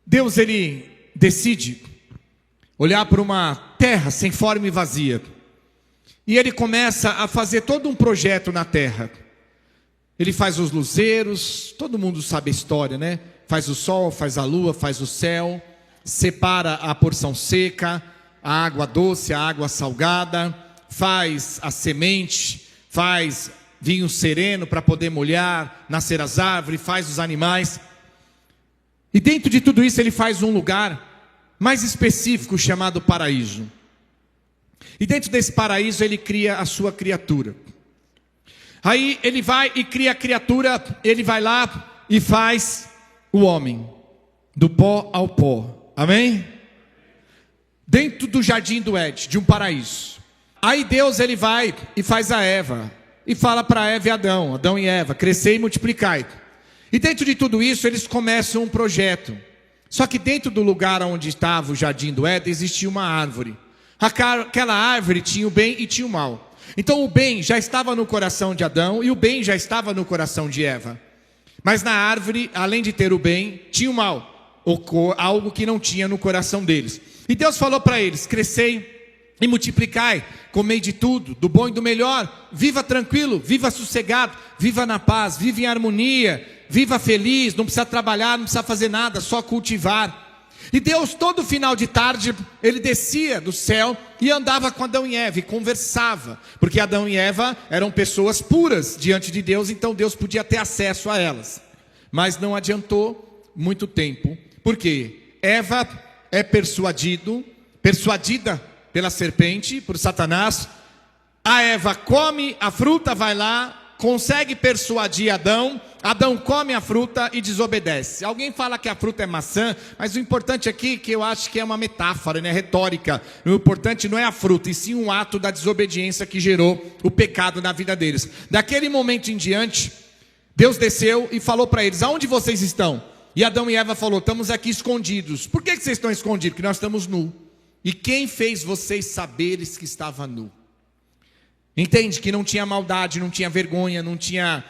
Deus, ele decide olhar para uma terra sem forma e vazia. E ele começa a fazer todo um projeto na terra. Ele faz os luzeiros, todo mundo sabe a história, né? Faz o sol, faz a lua, faz o céu, separa a porção seca, a água doce, a água salgada, faz a semente, faz vinho sereno para poder molhar, nascer as árvores, faz os animais. E dentro de tudo isso ele faz um lugar mais específico chamado paraíso. E dentro desse paraíso ele cria a sua criatura. Aí ele vai e cria a criatura, ele vai lá e faz o homem, do pó ao pó. Amém? Dentro do jardim do Éden, de um paraíso. Aí Deus, ele vai e faz a Eva. E fala para Eva e Adão e Eva, crescei e multiplicai. E dentro de tudo isso, eles começam um projeto. Só que dentro do lugar onde estava o jardim do Éden, existia uma árvore. Aquela árvore tinha o bem e tinha o mal. Então o bem já estava no coração de Adão e o bem já estava no coração de Eva. Mas na árvore, além de ter o bem, tinha o mal, algo que não tinha no coração deles. E Deus falou para eles, crescei e multiplicai, comei de tudo, do bom e do melhor, viva tranquilo, viva sossegado, viva na paz, viva em harmonia, viva feliz, não precisa trabalhar, não precisa fazer nada, só cultivar. E Deus, todo final de tarde, ele descia do céu e andava com Adão e Eva e conversava, porque Adão e Eva eram pessoas puras diante de Deus, então Deus podia ter acesso a elas. Mas não adiantou muito tempo, porque Eva é persuadida pela serpente, por Satanás. A Eva come a fruta, vai lá, consegue persuadir Adão. Adão come a fruta e desobedece. Alguém fala que a fruta é maçã, mas o importante aqui, que eu acho que é uma metáfora, né, retórica. O importante não é a fruta, e sim um ato da desobediência que gerou o pecado na vida deles. Daquele momento em diante, Deus desceu e falou para eles, aonde vocês estão? E Adão e Eva falou, estamos aqui escondidos. Por que vocês estão escondidos? Porque nós estamos nus. E quem fez vocês saberes que estava nu? Entende que não tinha maldade, não tinha vergonha, não tinha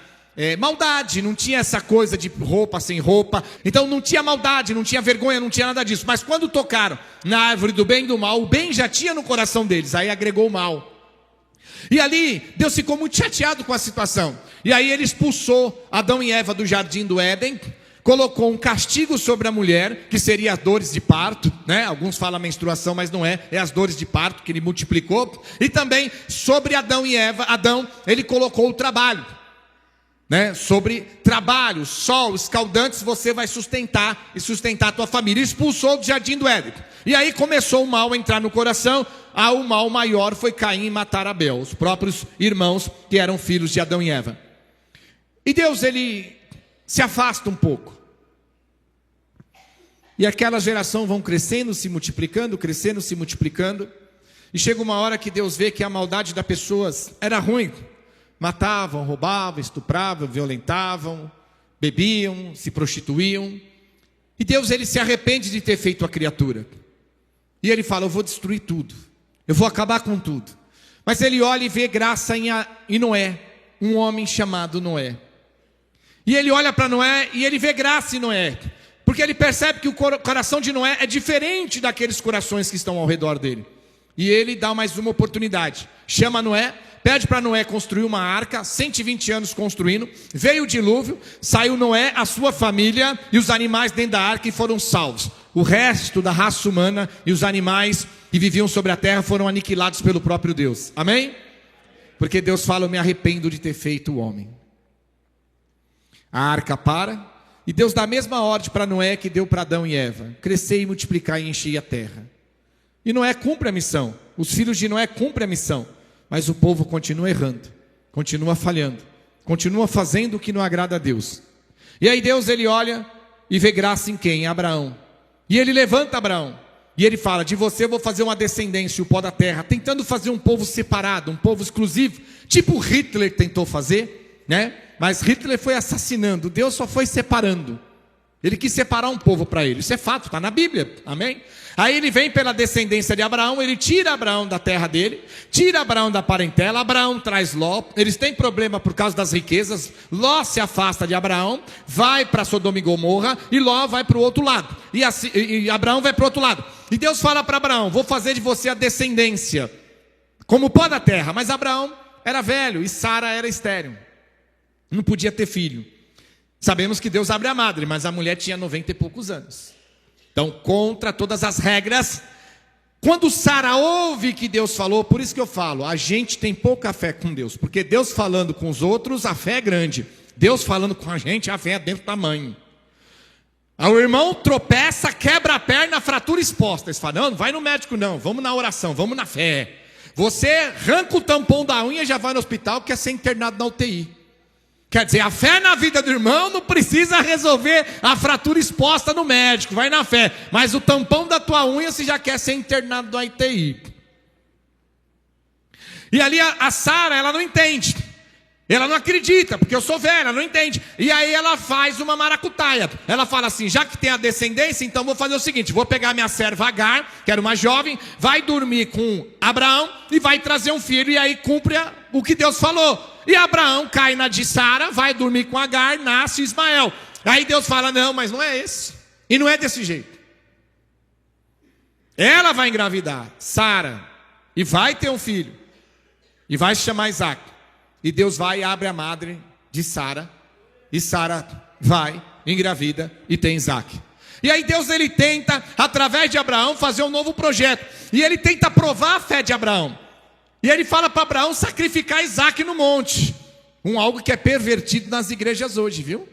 maldade, não tinha essa coisa de roupa sem roupa. Então não tinha maldade, não tinha vergonha, não tinha nada disso. Mas quando tocaram na árvore do bem e do mal, o bem já tinha no coração deles, aí agregou o mal. E ali Deus ficou muito chateado com a situação. E aí ele expulsou Adão e Eva do jardim do Éden, colocou um castigo sobre a mulher, que seria as dores de parto, né? Alguns falam menstruação, mas não é as dores de parto que ele multiplicou. E também sobre Adão e Eva, Adão, ele colocou o trabalho, né? Sobre trabalho, sol, escaldantes, você vai sustentar e sustentar a tua família. Expulsou do jardim do Éden. E aí começou o mal a entrar no coração. O mal maior foi Caim e matar Abel, os próprios irmãos que eram filhos de Adão e Eva. E Deus, ele se afasta um pouco. E aquela geração vão crescendo, se multiplicando, crescendo, se multiplicando. E chega uma hora que Deus vê que a maldade das pessoas era ruim. Matavam, roubavam, estupravam, violentavam, bebiam, se prostituíam. E Deus, ele se arrepende de ter feito a criatura. E ele fala, eu vou destruir tudo. Eu vou acabar com tudo. Mas ele olha e vê graça em Noé, um homem chamado Noé. E ele olha para Noé e ele vê graça em Noé. Porque ele percebe que o coração de Noé é diferente daqueles corações que estão ao redor dele. E ele dá mais uma oportunidade. Chama Noé, pede para Noé construir uma arca, 120 anos construindo. Veio o dilúvio, saiu Noé, a sua família e os animais dentro da arca e foram salvos. O resto da raça humana e os animais que viviam sobre a terra foram aniquilados pelo próprio Deus. Amém? Porque Deus fala, eu me arrependo de ter feito o homem. A arca para. E Deus dá a mesma ordem para Noé que deu para Adão e Eva. Crescer e multiplicar e encher a terra. E Noé cumpre a missão. Os filhos de Noé cumprem a missão. Mas o povo continua errando. Continua falhando. Continua fazendo o que não agrada a Deus. E aí Deus, ele olha e vê graça em quem? Em Abraão. E ele levanta Abraão. E ele fala, de você eu vou fazer uma descendência, o pó da terra. Tentando fazer um povo separado, um povo exclusivo. Tipo Hitler tentou fazer, né? Mas Hitler foi assassinando, Deus só foi separando. Ele quis separar um povo para ele. Isso é fato, está na Bíblia, amém? Aí ele vem pela descendência de Abraão, ele tira Abraão da terra dele, tira Abraão da parentela, Abraão traz Ló, eles têm problema por causa das riquezas, Ló se afasta de Abraão, vai para Sodoma e Gomorra, e Ló vai para o outro lado, e Abraão vai para o outro lado. E Deus fala para Abraão: vou fazer de você a descendência, como o pó da terra. Mas Abraão era velho e Sara era estéril, não podia ter filho. Sabemos que Deus abre a madre, mas a mulher tinha 90 e poucos anos. Então, contra todas as regras, quando Sara ouve que Deus falou, por isso que eu falo, a gente tem pouca fé com Deus, porque Deus falando com os outros, a fé é grande. Deus falando com a gente, a fé é dentro da mãe. Aí o irmão tropeça, quebra a perna, fratura exposta. Eles falam: não vai no médico não, vamos na oração, vamos na fé. Você arranca o tampão da unha e já vai no hospital, quer ser internado na UTI. Quer dizer, a fé na vida do irmão não precisa resolver a fratura exposta no médico, vai na fé. Mas o tampão da tua unha você já quer ser internado na UTI. E ali a Sara, ela não entende. Ela não acredita, porque eu sou velha, ela não entende. E aí ela faz uma maracutaia. Ela fala assim: já que tem a descendência, então vou fazer o seguinte, vou pegar minha serva Agar, que era uma jovem, vai dormir com Abraão e vai trazer um filho. E aí cumpre o que Deus falou. E Abraão cai na de Sara, vai dormir com Agar, nasce Ismael. Aí Deus fala: não, mas não é esse. E não é desse jeito. Ela vai engravidar, Sara, e vai ter um filho. E vai se chamar Isaac. E Deus vai e abre a madre de Sara. E Sara vai, engravida e tem Isaac. E aí Deus, ele tenta, através de Abraão, fazer um novo projeto. E ele tenta provar a fé de Abraão. E ele fala para Abraão sacrificar Isaac no monte. Algo que é pervertido nas igrejas hoje, viu?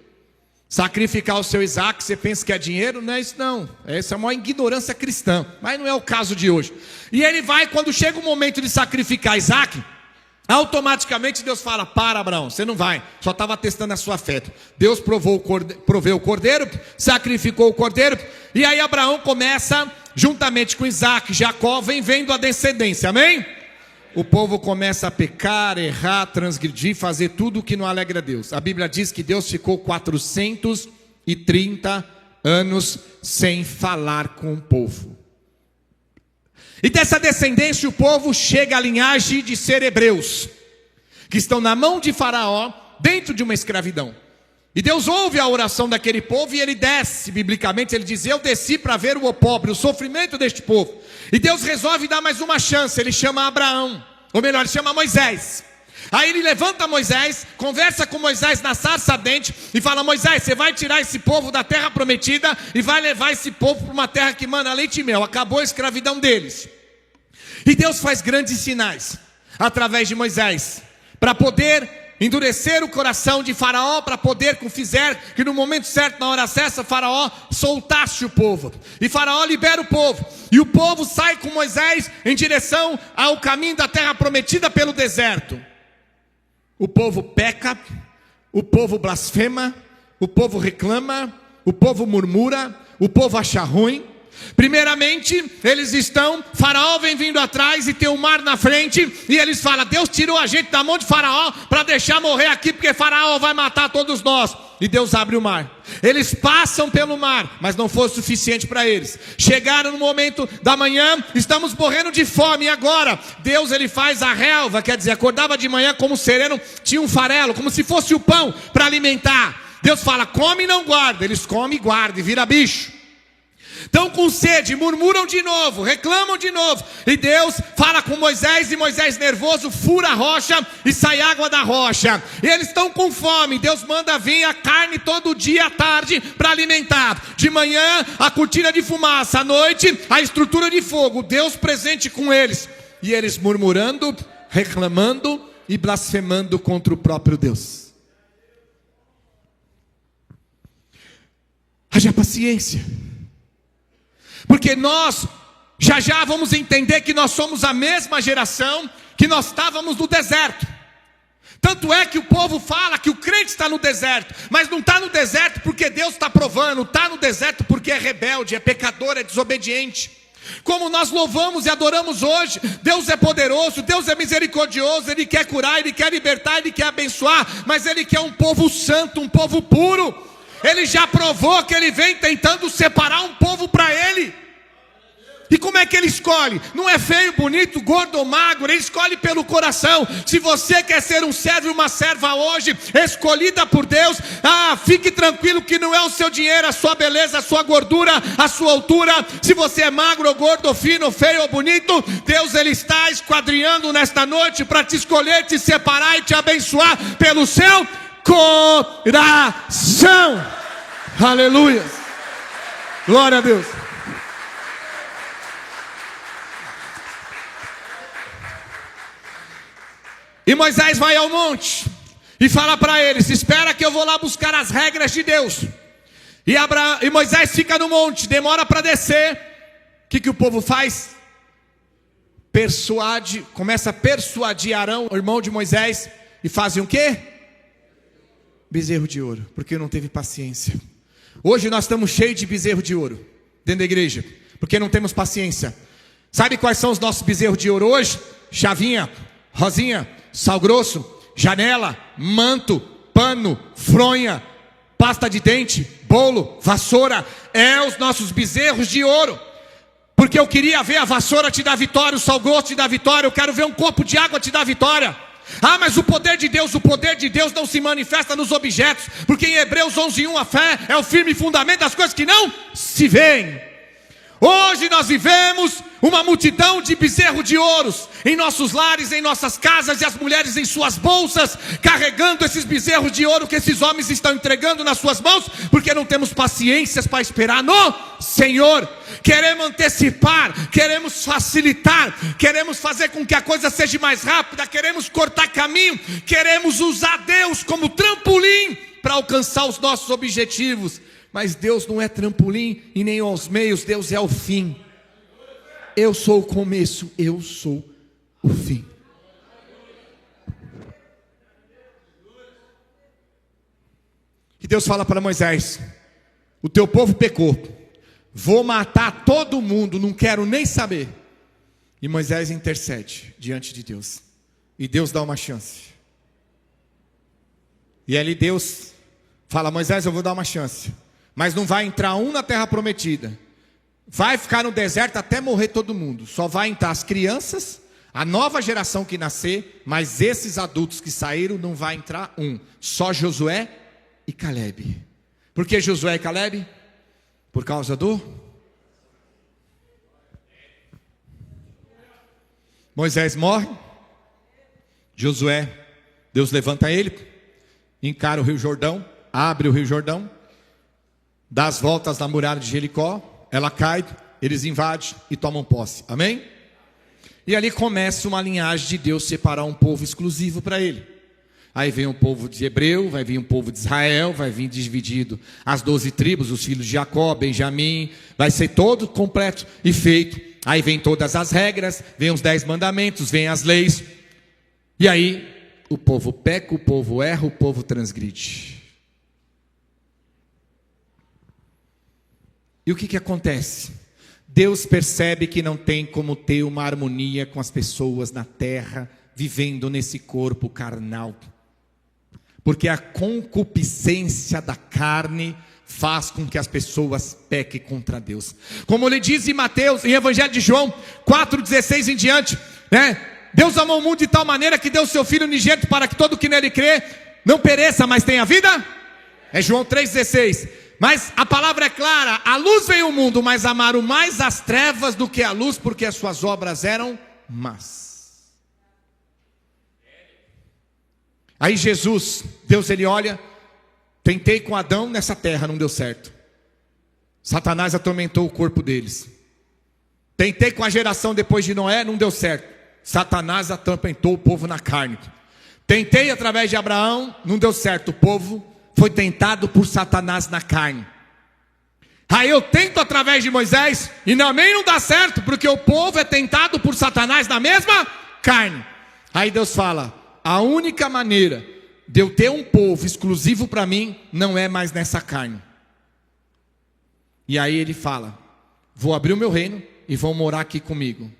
Sacrificar o seu Isaac, você pensa que é dinheiro? Não é isso não. Essa é uma ignorância cristã. Mas não é o caso de hoje. E ele vai, quando chega o momento de sacrificar Isaac, automaticamente Deus fala: para, Abraão, você não vai. Só estava testando a sua fé. Deus proveu o cordeiro, sacrificou o cordeiro. E aí Abraão começa, juntamente com Isaac, Jacó, vem vendo a descendência, amém? O povo começa a pecar, errar, transgredir, fazer tudo o que não alegra a Deus. A Bíblia diz que Deus ficou 430 anos sem falar com o povo. E dessa descendência o povo chega à linhagem de ser hebreus, que estão na mão de Faraó, dentro de uma escravidão. E Deus ouve a oração daquele povo e ele desce, biblicamente ele diz: eu desci para ver o pobre, o sofrimento deste povo. E Deus resolve dar mais uma chance, ele chama Abraão, ou melhor, ele chama Moisés. Aí ele levanta Moisés, conversa com Moisés na sarça ardente e fala: Moisés, você vai tirar esse povo da terra prometida e vai levar esse povo para uma terra que mana leite e mel. Acabou a escravidão deles. E Deus faz grandes sinais através de Moisés, para poder endurecer o coração de Faraó, para poder fizer que no momento certo, na hora certa, Faraó soltasse o povo. E Faraó libera o povo. E o povo sai com Moisés em direção ao caminho da terra prometida pelo deserto. O povo peca, o povo blasfema, o povo reclama, o povo murmura, o povo acha ruim. Primeiramente, Faraó vem vindo atrás e tem o mar na frente, e eles falam: Deus tirou a gente da mão de Faraó para deixar morrer aqui, porque Faraó vai matar todos nós. E Deus abre o mar. Eles passam pelo mar, mas não foi o suficiente para eles. Chegaram no momento da manhã, estamos morrendo de fome. E agora, Deus, ele faz a relva, quer dizer, acordava de manhã como sereno, tinha um farelo, como se fosse o pão para alimentar. Deus fala: come e não guarda. Eles comem e guardam, e vira bicho. Estão com sede, murmuram de novo, reclamam de novo. E Deus fala com Moisés, e Moisés nervoso fura a rocha e sai água da rocha. E eles estão com fome, Deus manda vir a carne todo dia à tarde para alimentar. De manhã a cortina de fumaça, à noite a estrutura de fogo. Deus presente com eles. E eles murmurando, reclamando e blasfemando contra o próprio Deus. Haja paciência. Porque nós já vamos entender que nós somos a mesma geração que nós estávamos no deserto. Tanto é que o povo fala que o crente está no deserto, mas não está no deserto porque Deus está provando, está no deserto porque é rebelde, é pecador, é desobediente. Como nós louvamos e adoramos hoje, Deus é poderoso, Deus é misericordioso, Ele quer curar, Ele quer libertar, Ele quer abençoar, mas Ele quer um povo santo, um povo puro. Ele já provou que ele vem tentando separar um povo para ele. E como é que ele escolhe? Não é feio, bonito, gordo ou magro, ele escolhe pelo coração. Se você quer ser um servo e uma serva hoje, escolhida por Deus, fique tranquilo que não é o seu dinheiro, a sua beleza, a sua gordura, a sua altura. Se você é magro ou gordo, ou fino, ou feio ou bonito, Deus ele está esquadrinhando nesta noite para te escolher, te separar e te abençoar pelo seu coração. Aleluia. Glória a Deus. E Moisés vai ao monte e fala para eles: espera que eu vou lá buscar as regras de Deus. E Moisés fica no monte, demora para descer. O que o povo faz? Começa a persuadir Arão, o irmão de Moisés, e fazem o quê? Bezerro de ouro, porque não teve paciência. Hoje nós estamos cheios de bezerro de ouro dentro da igreja, porque não temos paciência. Sabe quais são os nossos bezerros de ouro hoje? Chavinha, rosinha, sal grosso, janela, manto, pano, fronha, pasta de dente, bolo, vassoura. É os nossos bezerros de ouro. Porque eu queria ver a vassoura te dar vitória, o sal grosso te dar vitória. Eu quero ver um copo de água te dar vitória. Mas o poder de Deus não se manifesta nos objetos. Porque em Hebreus 11:1 a fé é o firme fundamento das coisas que não se veem. Hoje nós vivemos uma multidão de bezerro de ouros em nossos lares, em nossas casas, e as mulheres em suas bolsas, carregando esses bezerros de ouro que esses homens estão entregando nas suas mãos, porque não temos paciência para esperar no Senhor. Queremos antecipar, queremos facilitar, queremos fazer com que a coisa seja mais rápida, queremos cortar caminho, queremos usar Deus como trampolim para alcançar os nossos objetivos. Mas Deus não é trampolim e nem aos meios, Deus é o fim. Eu sou o começo, eu sou o fim. E Deus fala para Moisés: o teu povo pecou, vou matar todo mundo, não quero nem saber. E Moisés intercede diante de Deus, e Deus dá uma chance. E ali Deus fala: Moisés, eu vou dar uma chance, mas não vai entrar um na terra prometida. Vai ficar no deserto até morrer todo mundo. Só vai entrar as crianças, a nova geração que nascer, mas esses adultos que saíram não vai entrar um. Só Josué e Calebe. Por que Josué e Calebe? Por causa do Moisés morre, Josué, Deus levanta ele, encara o rio Jordão, abre o rio Jordão, dá as voltas na muralha de Jericó, ela cai, eles invadem e tomam posse, amém? E ali começa uma linhagem de Deus separar um povo exclusivo para ele. Aí vem o povo de Hebreu, vai vir o povo de Israel, vai vir dividido as 12 tribos, os filhos de Jacó, Benjamim, vai ser todo completo e feito. Aí vem todas as regras, vem os 10 mandamentos, vem as leis. E aí o povo peca, o povo erra, o povo transgride. E o que acontece? Deus percebe que não tem como ter uma harmonia com as pessoas na terra, vivendo nesse corpo carnal. Porque a concupiscência da carne faz com que as pessoas pequem contra Deus. Como ele diz em Mateus, em Evangelho de João 4,16 em diante, né? Deus amou o mundo de tal maneira que deu o seu Filho unigênito para que todo que nele crê não pereça, mas tenha vida. É João 3,16. Mas a palavra é clara: a luz veio ao mundo, mas amaram mais as trevas do que a luz, porque as suas obras eram más. Aí Jesus, Deus ele olha: tentei com Adão nessa terra, não deu certo. Satanás atormentou o corpo deles. Tentei com a geração depois de Noé, não deu certo. Satanás atormentou o povo na carne. Tentei através de Abraão, não deu certo. O povo foi tentado por Satanás na carne. Aí eu tento através de Moisés e também não dá certo, porque o povo é tentado por Satanás na mesma carne. Aí Deus fala: a única maneira de eu ter um povo exclusivo para mim não é mais nessa carne. E aí ele fala: vou abrir o meu reino e vão morar aqui comigo.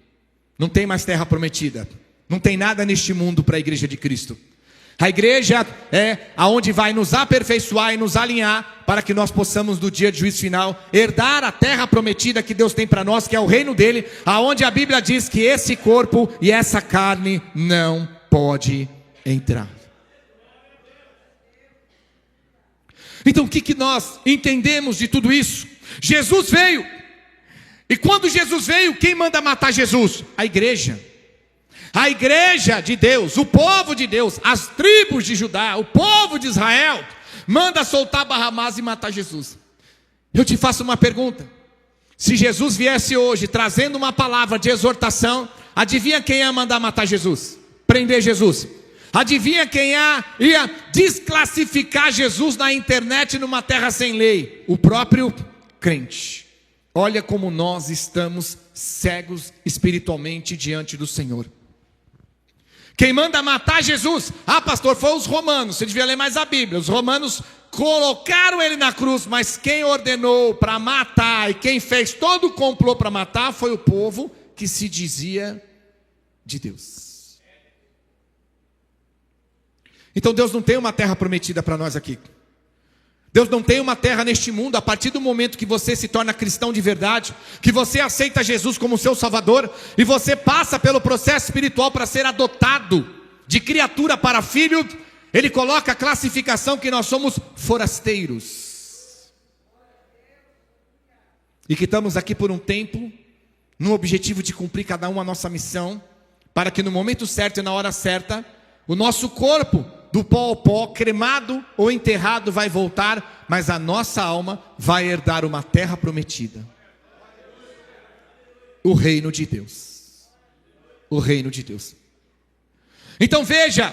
Não tem mais terra prometida, não tem nada neste mundo para a igreja de Cristo. A igreja é aonde vai nos aperfeiçoar e nos alinhar para que nós possamos no dia de juízo final herdar a terra prometida que Deus tem para nós, que é o reino dele, aonde a Bíblia diz que esse corpo e essa carne não pode entrar. Então o que nós entendemos de tudo isso? Jesus veio, e quando Jesus veio, quem manda matar Jesus? A igreja de Deus, o povo de Deus, as tribos de Judá, o povo de Israel, manda soltar Barrabás e matar Jesus. Eu te faço uma pergunta: se Jesus viesse hoje trazendo uma palavra de exortação, adivinha quem ia mandar matar Jesus? Prender Jesus? Adivinha quem ia desclassificar Jesus na internet numa terra sem lei? O próprio crente. Olha como nós estamos cegos espiritualmente diante do Senhor. Quem manda matar Jesus? Ah, pastor, foi os romanos. Você devia ler mais a Bíblia. Os romanos colocaram ele na cruz, mas quem ordenou para matar e quem fez todo o complô para matar foi o povo que se dizia de Deus. Então Deus não tem uma terra prometida para nós aqui. Deus não tem uma terra neste mundo. A partir do momento que você se torna cristão de verdade, que você aceita Jesus como seu Salvador, e você passa pelo processo espiritual para ser adotado de criatura para filho, Ele coloca a classificação que nós somos forasteiros. E que estamos aqui por um tempo, no objetivo de cumprir cada um a nossa missão, para que no momento certo e na hora certa, o nosso corpo, do pó ao pó, cremado ou enterrado, vai voltar, mas a nossa alma vai herdar uma terra prometida. O reino de Deus. O reino de Deus. Então veja,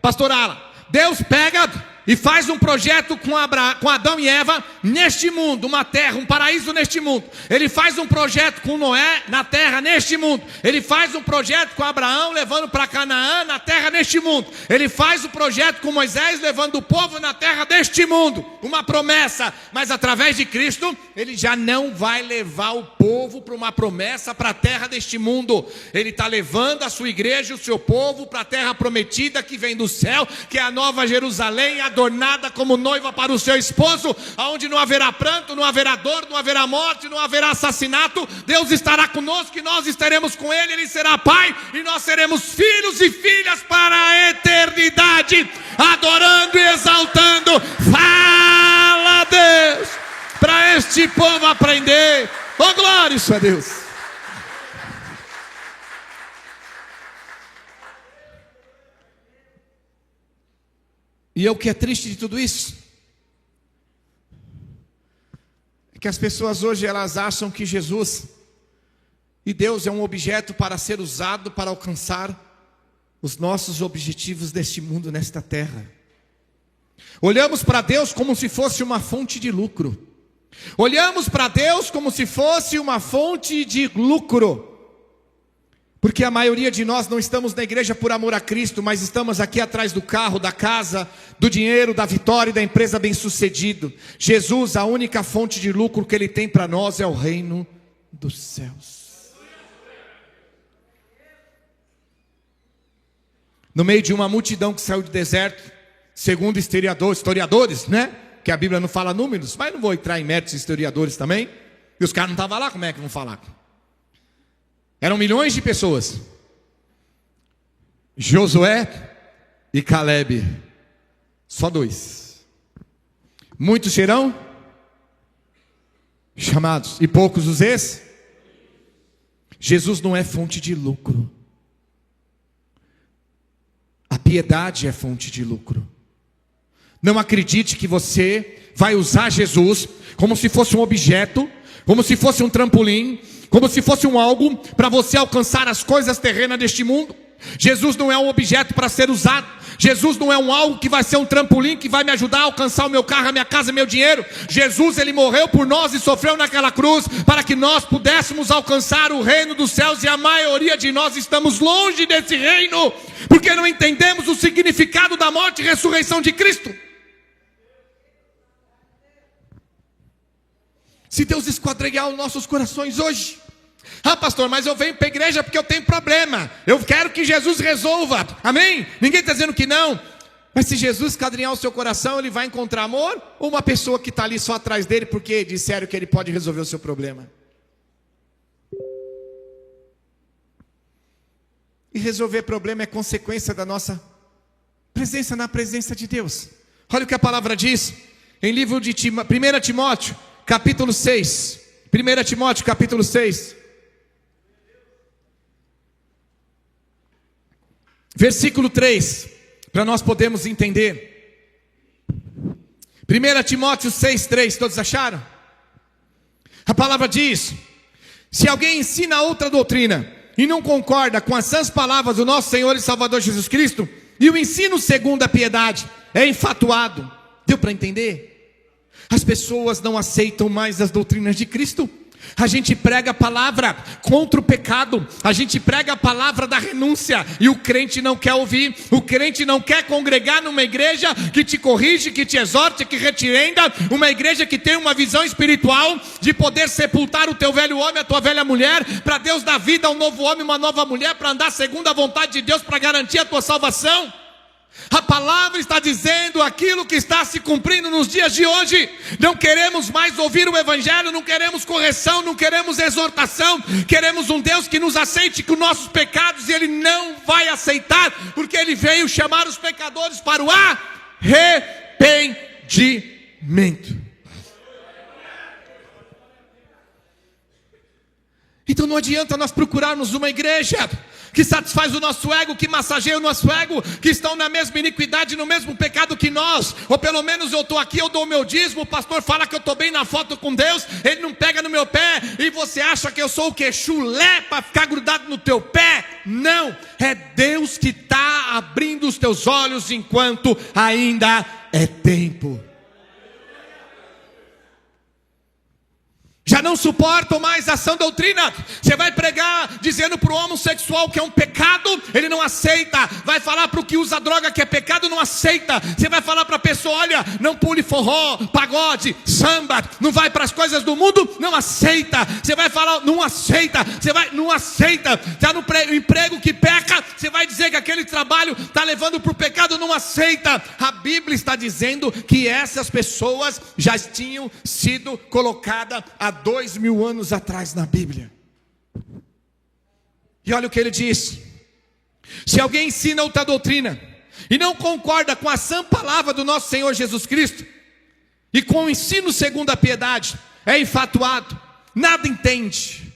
pastor Alan, Deus pega e faz um projeto com Adão e Eva neste mundo, uma terra, um paraíso neste mundo. Ele faz um projeto com Noé na terra neste mundo. Ele faz um projeto com Abraão levando para Canaã na terra neste mundo. Ele faz o projeto com Moisés levando o povo na terra deste mundo. Uma promessa, mas através de Cristo, ele já não vai levar o povo para uma promessa para a terra deste mundo. Ele está levando a sua igreja, o seu povo para a terra prometida que vem do céu, que é a nova Jerusalém, adornada como noiva para o seu esposo, aonde não haverá pranto, não haverá dor, não haverá morte, não haverá assassinato. Deus estará conosco e nós estaremos com Ele. Ele será Pai e nós seremos filhos e filhas para a eternidade, adorando e exaltando. Fala, Deus, para este povo aprender. Oh, glória, isso é Deus. E o que é triste de tudo isso é que as pessoas hoje elas acham que Jesus e Deus é um objeto para ser usado para alcançar os nossos objetivos deste mundo, nesta terra. Olhamos para Deus como se fosse uma fonte de lucro. Olhamos para Deus como se fosse uma fonte de lucro. Porque a maioria de nós não estamos na igreja por amor a Cristo, mas estamos aqui atrás do carro, da casa, do dinheiro, da vitória e da empresa bem-sucedido. Jesus, a única fonte de lucro que Ele tem para nós é o reino dos céus. No meio de uma multidão que saiu do deserto, segundo historiadores, né? Que a Bíblia não fala números, mas não vou entrar em méritos de historiadores também. E os caras não estavam lá, como é que vão falar? Eram milhões de pessoas. Josué e Calebe, só 2. Muitos serão chamados e poucos os escolhidos. Jesus não é fonte de lucro. A piedade é fonte de lucro. Não acredite que você vai usar Jesus como se fosse um objeto, como se fosse um trampolim, como se fosse um algo para você alcançar as coisas terrenas deste mundo. Jesus não é um objeto para ser usado. Jesus não é um algo que vai ser um trampolim que vai me ajudar a alcançar o meu carro, a minha casa, meu dinheiro. Jesus, Ele morreu por nós e sofreu naquela cruz para que nós pudéssemos alcançar o reino dos céus. E a maioria de nós estamos longe desse reino, porque não entendemos o significado da morte e ressurreição de Cristo. Se Deus esquadrinhar os nossos corações hoje: ah, pastor, mas eu venho para a igreja porque eu tenho problema, eu quero que Jesus resolva, amém? Ninguém está dizendo que não. Mas se Jesus esquadrinhar o seu coração, ele vai encontrar amor? Ou uma pessoa que está ali só atrás dele porque disseram que ele pode resolver o seu problema? E resolver problema é consequência da nossa presença na presença de Deus. Olha o que a palavra diz em livro de 1 Timóteo, capítulo 6. 1 Timóteo, capítulo 6. Versículo 3, para nós podermos entender. 1 Timóteo 6, 3, todos acharam? A palavra diz: se alguém ensina outra doutrina e não concorda com as sãs palavras do nosso Senhor e Salvador Jesus Cristo, e o ensino segundo a piedade é enfatuado. Deu para entender? As pessoas não aceitam mais as doutrinas de Cristo. A gente prega a palavra contra o pecado, a gente prega a palavra da renúncia, e o crente não quer ouvir. O crente não quer congregar numa igreja que te corrige, que te exorte, que retirenda, uma igreja que tem uma visão espiritual de poder sepultar o teu velho homem, a tua velha mulher, para Deus dar vida a um novo homem, uma nova mulher, para andar segundo a vontade de Deus, para garantir a tua salvação. A palavra está dizendo aquilo que está se cumprindo nos dias de hoje. Não queremos mais ouvir o evangelho, não queremos correção, não queremos exortação. Queremos um Deus que nos aceite com nossos pecados, e Ele não vai aceitar, porque Ele veio chamar os pecadores para o arrependimento. Então não adianta nós procurarmos uma igreja que satisfaz o nosso ego, que massageia o nosso ego, que estão na mesma iniquidade, no mesmo pecado que nós. Ou pelo menos eu estou aqui, eu dou o meu dízimo, o pastor fala que eu estou bem na foto com Deus, ele não pega no meu pé, e você acha que eu sou o que? Chulé para ficar grudado no teu pé? Não, é Deus que está abrindo os teus olhos enquanto ainda é tempo. Já não suportam mais a sã doutrina. Você vai pregar dizendo para o homossexual que é um pecado, ele não aceita. Vai falar para o que usa droga que é pecado, não aceita. Você vai falar para a pessoa: olha, não pule forró, pagode, samba, não vai para as coisas do mundo, não aceita. Você vai falar, não aceita. Não aceita. Está no emprego que peca, você vai dizer que aquele trabalho está levando para o pecado, não aceita. A Bíblia está dizendo que essas pessoas já tinham sido colocadas há 2000 anos atrás na Bíblia. E olha o que ele diz: se alguém ensina outra doutrina e não concorda com a sã palavra do nosso Senhor Jesus Cristo e com o ensino segundo a piedade, é enfatuado, nada entende,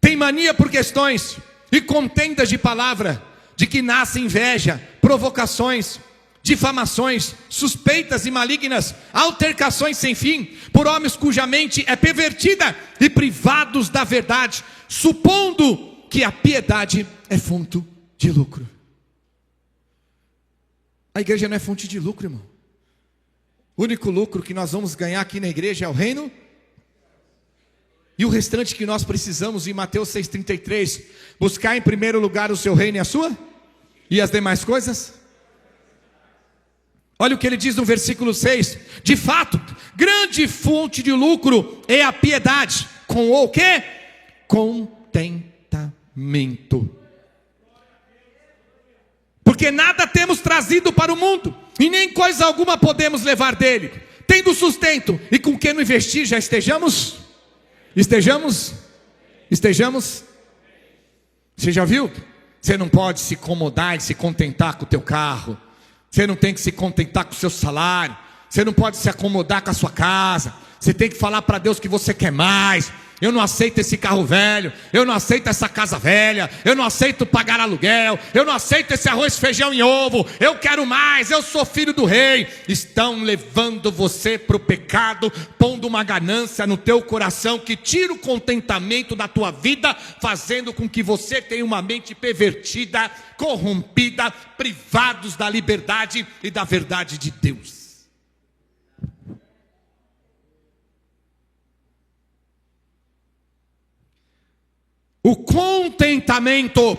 tem mania por questões e contendas de palavra, de que nasce inveja, provocações, difamações, suspeitas e malignas, altercações sem fim, por homens cuja mente é pervertida e privados da verdade, supondo que a piedade é fonte de lucro. A igreja não é fonte de lucro, irmão. O único lucro que nós vamos ganhar aqui na igreja é o reino, e o restante que nós precisamos, em Mateus 6,33, buscar em primeiro lugar o seu reino e a sua, e as demais coisas. Olha o que ele diz no versículo 6: de fato, grande fonte de lucro é a piedade, com o quê? Contentamento. Porque nada temos trazido para o mundo, e nem coisa alguma podemos levar dele, tendo sustento, e com que não investir já estejamos. Você já viu? Você não pode se acomodar e se contentar com o teu carro. Você não tem que se contentar com o seu salário. Você não pode se acomodar com a sua casa. Você tem que falar para Deus que você quer mais. Eu não aceito esse carro velho, eu não aceito essa casa velha, eu não aceito pagar aluguel, eu não aceito esse arroz, feijão e ovo, eu quero mais, eu sou filho do rei. Estão levando você para o pecado, pondo uma ganância no teu coração que tira o contentamento da tua vida, fazendo com que você tenha uma mente pervertida, corrompida, privados da liberdade e da verdade de Deus. O contentamento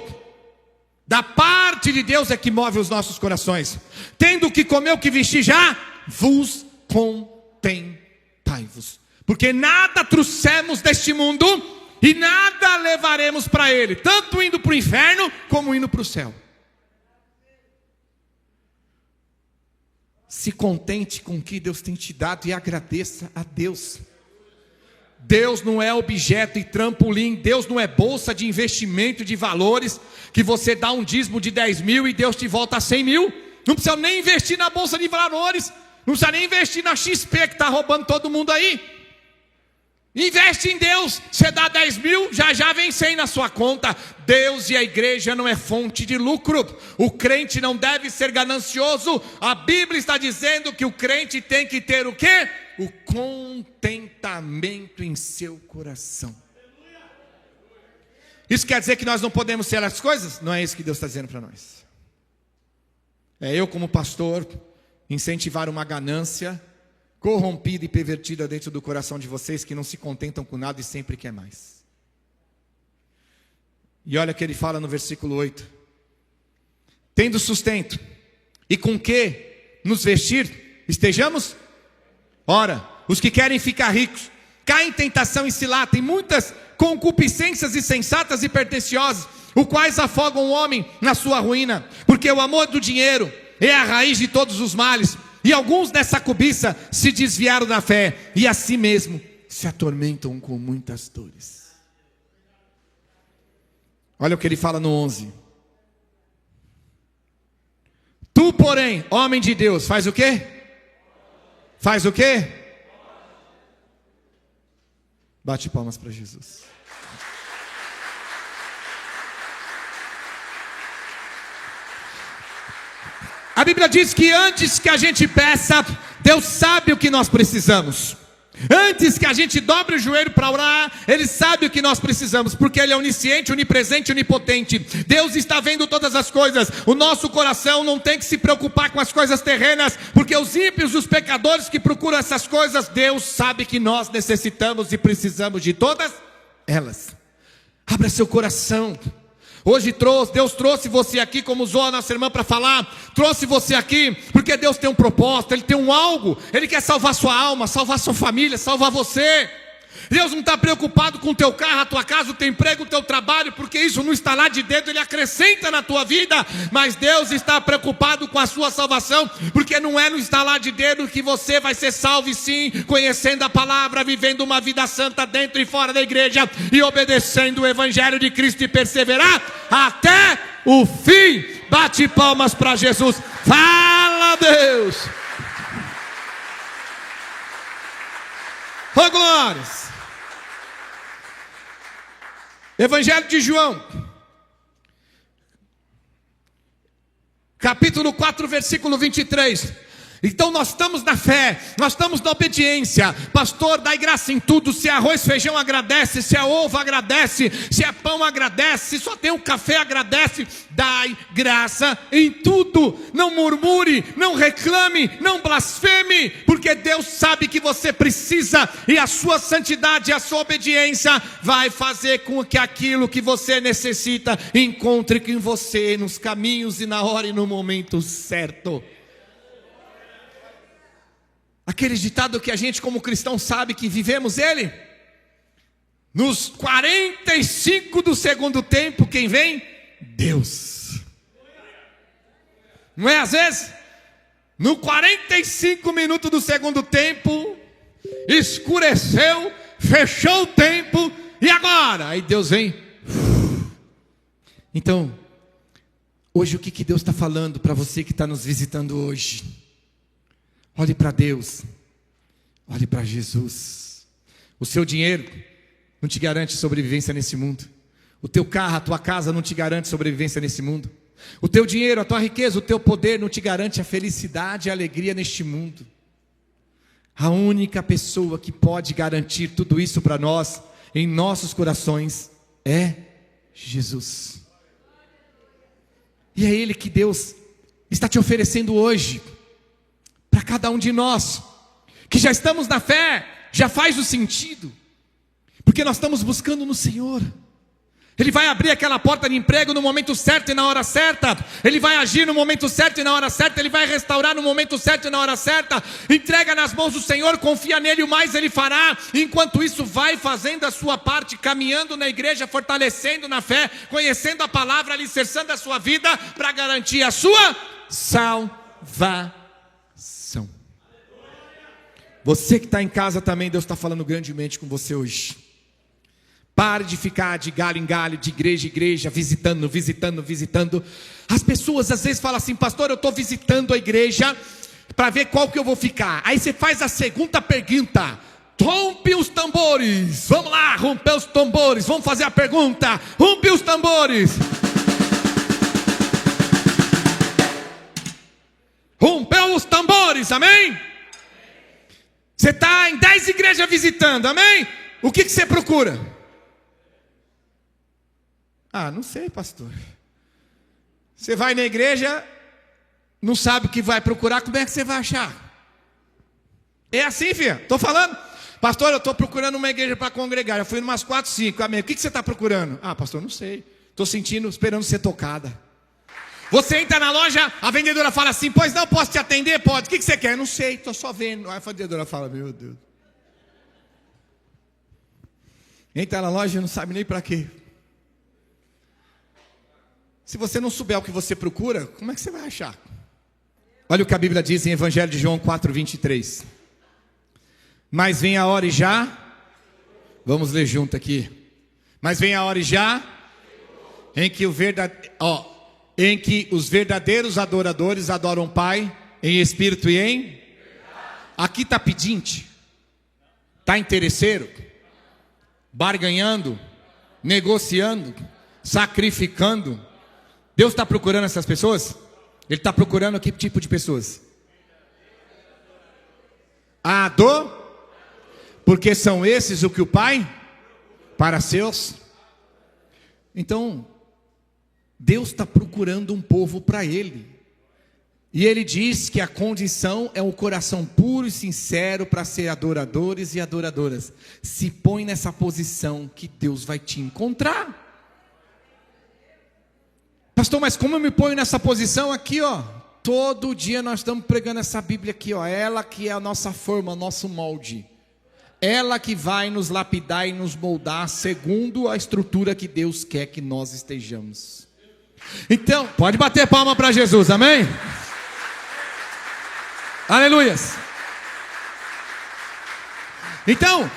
da parte de Deus é que move os nossos corações. Tendo o que comer, o que vestir, já vos contentai-vos. Porque nada trouxemos deste mundo e nada levaremos para ele, tanto indo para o inferno como indo para o céu. Se contente com o que Deus tem te dado e agradeça a Deus. Deus não é objeto e trampolim. Deus não é bolsa de investimento de valores, que você dá um dízimo de 10 mil e Deus te volta 100 mil. Não precisa nem investir na bolsa de valores. Não precisa nem investir na XP que está roubando todo mundo aí. Investe em Deus. Você dá 10 mil, já vem 100 na sua conta. Deus e a igreja não é fonte de lucro. O crente não deve ser ganancioso. A Bíblia está dizendo que o crente tem que ter o quê? O contentamento em seu coração. Isso quer dizer que nós não podemos ser as coisas? Não é isso que Deus está dizendo para nós. É eu, como pastor, incentivar uma ganância corrompida e pervertida dentro do coração de vocês, que não se contentam com nada e sempre quer mais. E olha o que ele fala no versículo 8: tendo sustento e com que nos vestir, estejamos. Ora, os que querem ficar ricos caem em tentação e cilada, em muitas concupiscências insensatas e pertenciosas, os quais afogam o homem na sua ruína, porque o amor do dinheiro é a raiz de todos os males, e alguns dessa cobiça se desviaram da fé, e a si mesmo se atormentam com muitas dores. Olha o que ele fala no 11: tu, porém, homem de Deus, faz o quê? Faz o quê? Bate palmas para Jesus. A Bíblia diz que antes que a gente peça, Deus sabe o que nós precisamos. Antes que a gente dobre o joelho para orar, Ele sabe o que nós precisamos, porque Ele é onisciente, onipresente, onipotente. Deus está vendo todas as coisas. O nosso coração não tem que se preocupar com as coisas terrenas, porque os ímpios, os pecadores que procuram essas coisas, Deus sabe que nós necessitamos e precisamos de todas elas. Abra seu coração. Hoje Deus trouxe você aqui, como usou a nossa irmã para falar, trouxe você aqui, porque Deus tem um propósito, Ele tem um algo, Ele quer salvar sua alma, salvar sua família, salvar você. Deus não está preocupado com o teu carro, a tua casa, o teu emprego, o teu trabalho, porque isso no estalar de dedo Ele acrescenta na tua vida. Mas Deus está preocupado com a sua salvação, porque não é no estalar de dedo que você vai ser salvo, e sim conhecendo a palavra, vivendo uma vida santa dentro e fora da igreja, e obedecendo o evangelho de Cristo, e perseverar até o fim. Bate palmas para Jesus. Fala, Deus. Oh, glórias. Evangelho de João, capítulo 4, versículo 23. Então nós estamos na fé, nós estamos na obediência. Pastor, dai graça em tudo. Se é arroz, feijão, agradece. Se é ovo, agradece. Se é pão, agradece. Se só tem um café, agradece. Dai graça em tudo. Não murmure, não reclame, não blasfeme, porque Deus sabe que você precisa, e a sua santidade, a sua obediência vai fazer com que aquilo que você necessita encontre com você nos caminhos e na hora e no momento certo. Aquele ditado que a gente como cristão sabe que vivemos ele. Nos 45 do segundo tempo, quem vem? Deus. Não é às vezes? No 45 minutos do segundo tempo, escureceu, fechou o tempo, e agora? Aí Deus vem. Então, hoje o que Deus está falando para você que está nos visitando hoje? Olhe para Deus, olhe para Jesus. O seu dinheiro não te garante sobrevivência nesse mundo. O teu carro, a tua casa não te garante sobrevivência nesse mundo. O teu dinheiro, a tua riqueza, o teu poder não te garante a felicidade e a alegria neste mundo. A única pessoa que pode garantir tudo isso para nós, em nossos corações, é Jesus. E é Ele que Deus está te oferecendo hoje. Para cada um de nós, que já estamos na fé, já faz o sentido, porque nós estamos buscando no Senhor. Ele vai abrir aquela porta de emprego no momento certo e na hora certa. Ele vai agir no momento certo e na hora certa. Ele vai restaurar no momento certo e na hora certa. Entrega nas mãos do Senhor, confia nele, o mais Ele fará. Enquanto isso, vai fazendo a sua parte, caminhando na igreja, fortalecendo na fé, conhecendo a palavra, alicerçando a sua vida, para garantir a sua salvação. Você que está em casa também, Deus está falando grandemente com você hoje. Pare de ficar de galho em galho, de igreja em igreja, visitando. As pessoas às vezes falam assim: pastor, eu estou visitando a igreja para ver qual que eu vou ficar. Aí você faz a segunda pergunta: rompe os tambores. Vamos lá, romper os tambores. Vamos fazer a pergunta: rompe os tambores. Rompeu os tambores, amém? Você está em 10 igrejas visitando, amém? O que você procura? Ah, não sei, pastor. Você vai na igreja, não sabe o que vai procurar, como é que você vai achar? É assim, filha, estou falando. Pastor, eu estou procurando uma igreja para congregar. Já fui em umas 4, 5, amém. O que você está procurando? Ah, pastor, não sei. Estou sentindo, esperando ser tocada. Você entra na loja, a vendedora fala assim: pois não, posso te atender? Pode. O que você quer? Não sei, estou só vendo. Aí a vendedora fala: meu Deus. Entra na loja e não sabe nem para quê. Se você não souber o que você procura, como é que você vai achar? Olha o que a Bíblia diz em Evangelho de João 4:23. Mas vem a hora e já. Vamos ler junto aqui. Mas vem a hora e já em que os verdadeiros adoradores adoram o Pai em espírito e em. Aqui está pedinte, está interesseiro, barganhando, negociando, sacrificando. Deus está procurando essas pessoas? Ele está procurando que tipo de pessoas? Porque são esses o que o Pai para seus. Então Deus está procurando um povo para Ele. E Ele diz que a condição é um coração puro e sincero para ser adoradores e adoradoras. Se põe nessa posição que Deus vai te encontrar. Pastor, mas como eu me ponho nessa posição aqui, ó? Todo dia nós estamos pregando essa Bíblia aqui, ó. Ela que é a nossa forma, o nosso molde. Ela que vai nos lapidar e nos moldar segundo a estrutura que Deus quer que nós estejamos. Então, pode bater palma para Jesus, amém? Aleluias. Então,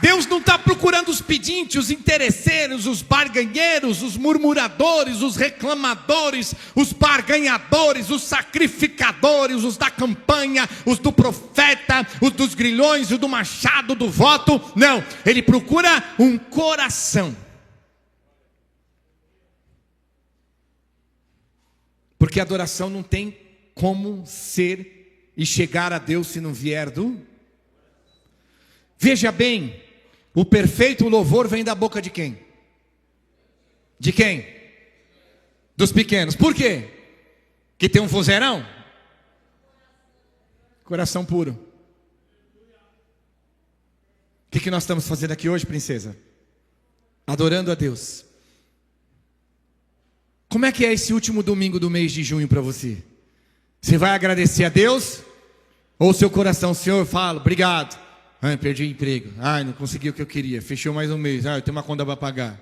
Deus não está procurando os pedintes, os interesseiros, os barganheiros, os murmuradores, os reclamadores, os barganhadores, os sacrificadores, os da campanha, os do profeta, os dos grilhões, os do machado, do voto. Não, Ele procura um coração. Porque a adoração não tem como ser e chegar a Deus se não vier do. Veja bem, o perfeito louvor vem da boca de quem? De quem? Dos pequenos. Por quê? Que tem um vozeirão? Coração puro. O que nós estamos fazendo aqui hoje, princesa? Adorando a Deus. Como é que é esse último domingo do mês de junho para você? Você vai agradecer a Deus? Ou seu coração: Senhor, fala, obrigado. Ai, perdi o emprego. Ai, não consegui o que eu queria. Fechou mais um mês. Ai, eu tenho uma conta para pagar.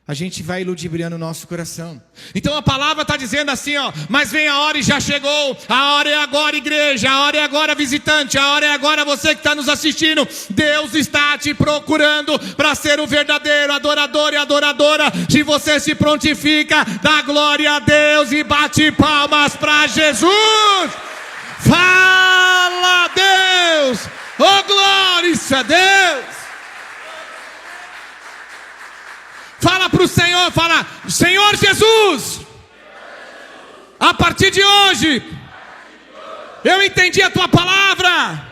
A gente vai ludibriando o nosso coração. Então a palavra está dizendo assim, ó: mas vem a hora e já chegou. A hora é agora, igreja. A hora é agora, visitante. A hora é agora, você que está nos assistindo. Deus está te procurando para ser o verdadeiro adorador e adoradora. Se você se prontifica, dá glória a Deus e bate palmas para Jesus. Fala a Deus. Oh, glória a Deus. Fala para o Senhor, fala: Senhor Jesus, a partir de hoje, eu entendi a Tua palavra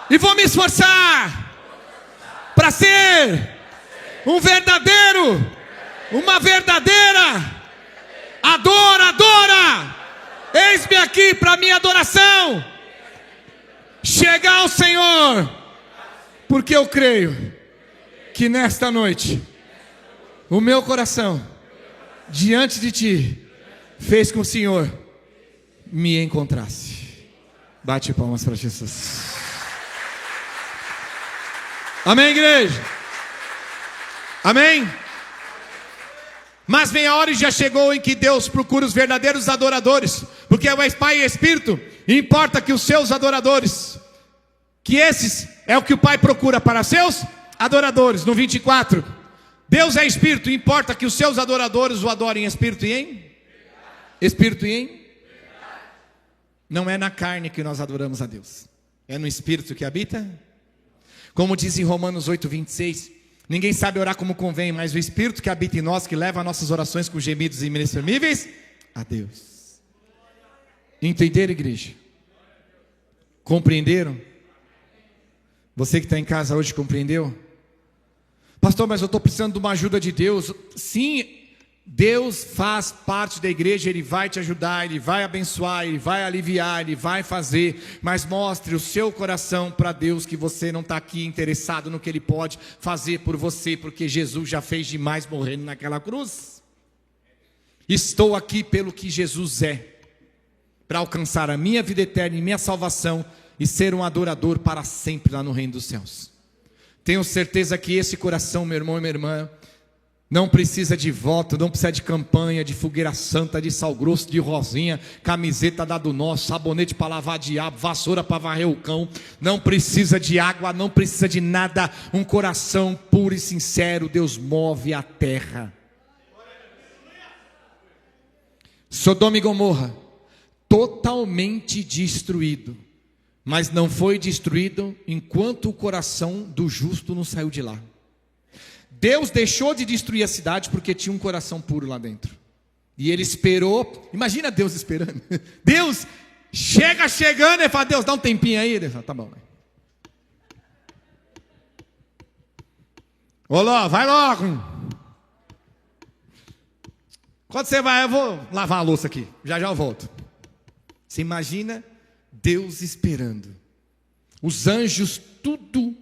e vou me esforçar para ser um verdadeiro, uma verdadeira adoradora. Eis-me aqui para minha adoração chegar ao Senhor, porque eu creio que nesta noite o meu coração diante de Ti fez com que o Senhor me encontrasse. Bate palmas para Jesus. Amém, igreja? Amém? Mas vem a hora e já chegou em que Deus procura os verdadeiros adoradores. porque o Pai é Espírito, e importa que os seus adoradores, que esses é o que o Pai procura para seus adoradores. No 24, Deus é Espírito, importa que os seus adoradores o adorem em Espírito e em? Espírito e em? Não é na carne que nós adoramos a Deus, é no Espírito que habita. Como diz em Romanos 8:26, ninguém sabe orar como convém, mas o Espírito que habita em nós, que leva nossas orações com gemidos inexprimíveis a Deus. Entenderam, igreja? Compreenderam? Você que está em casa hoje compreendeu? Pastor, mas eu estou precisando de uma ajuda de Deus. Sim, Deus faz parte da igreja, Ele vai te ajudar, Ele vai abençoar, Ele vai aliviar, Ele vai fazer. Mas mostre o seu coração para Deus, que você não está aqui interessado no que Ele pode fazer por você, porque Jesus já fez demais morrendo naquela cruz. Estou aqui pelo que Jesus é, para alcançar a minha vida eterna e minha salvação, e ser um adorador para sempre lá no reino dos céus. Tenho certeza que esse coração, meu irmão e minha irmã, não precisa de voto, não precisa de campanha, de fogueira santa, de sal grosso, de rosinha, camiseta da do nosso, sabonete para lavar diabo, vassoura para varrer o cão. Não precisa de água, não precisa de nada. Um coração puro e sincero, Deus move a terra. Sodoma e Gomorra, totalmente destruído, mas não foi destruído enquanto o coração do justo não saiu de lá. Deus deixou de destruir a cidade porque tinha um coração puro lá dentro. E Ele esperou. Imagina Deus esperando. Deus chegando e fala: Deus, dá um tempinho aí. Deus fala: tá bom. Ô Ló, vai logo. Quando você vai, eu vou lavar a louça aqui. Já eu volto. Você imagina Deus esperando. Os anjos tudo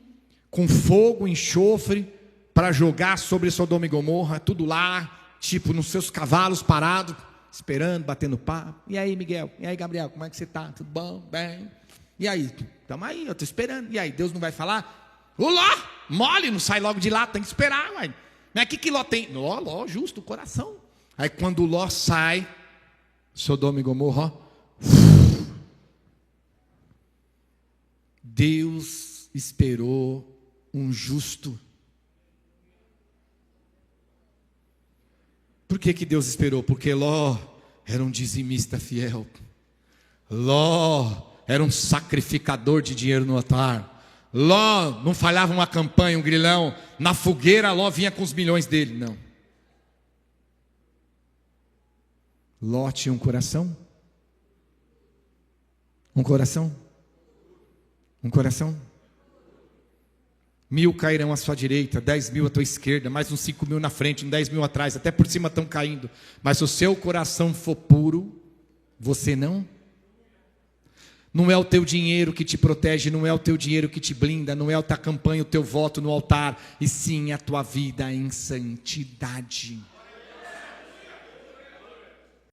com fogo, enxofre, para jogar sobre Sodoma e Gomorra, tudo lá, tipo nos seus cavalos parados, esperando, batendo papo. E aí, Miguel? E aí, Gabriel? Como é que você está? Tudo bom? Bem? E aí? Estamos aí, eu estou esperando. E aí, Deus não vai falar? Ô Ló, mole, não sai logo de lá, tem que esperar, uai. Mas que Ló tem? Ló, justo, o coração. Aí quando Ló sai, Sodoma e Gomorra, ó, Deus esperou um justo. Por que Deus esperou? Porque Ló era um dizimista fiel. Ló era um sacrificador de dinheiro no altar. Ló não falhava uma campanha, um grilhão. Na fogueira Ló vinha com os milhões dele. Não. Ló tinha um coração. Um coração. Um coração. 1.000 cairão à sua direita, 10.000 à tua esquerda, mais uns 5.000 na frente, uns 10.000 atrás, até por cima estão caindo. Mas se o seu coração for puro, você não. Não é o teu dinheiro que te protege, não é o teu dinheiro que te blinda, não é a tua campanha, o teu voto no altar, e sim a tua vida em santidade.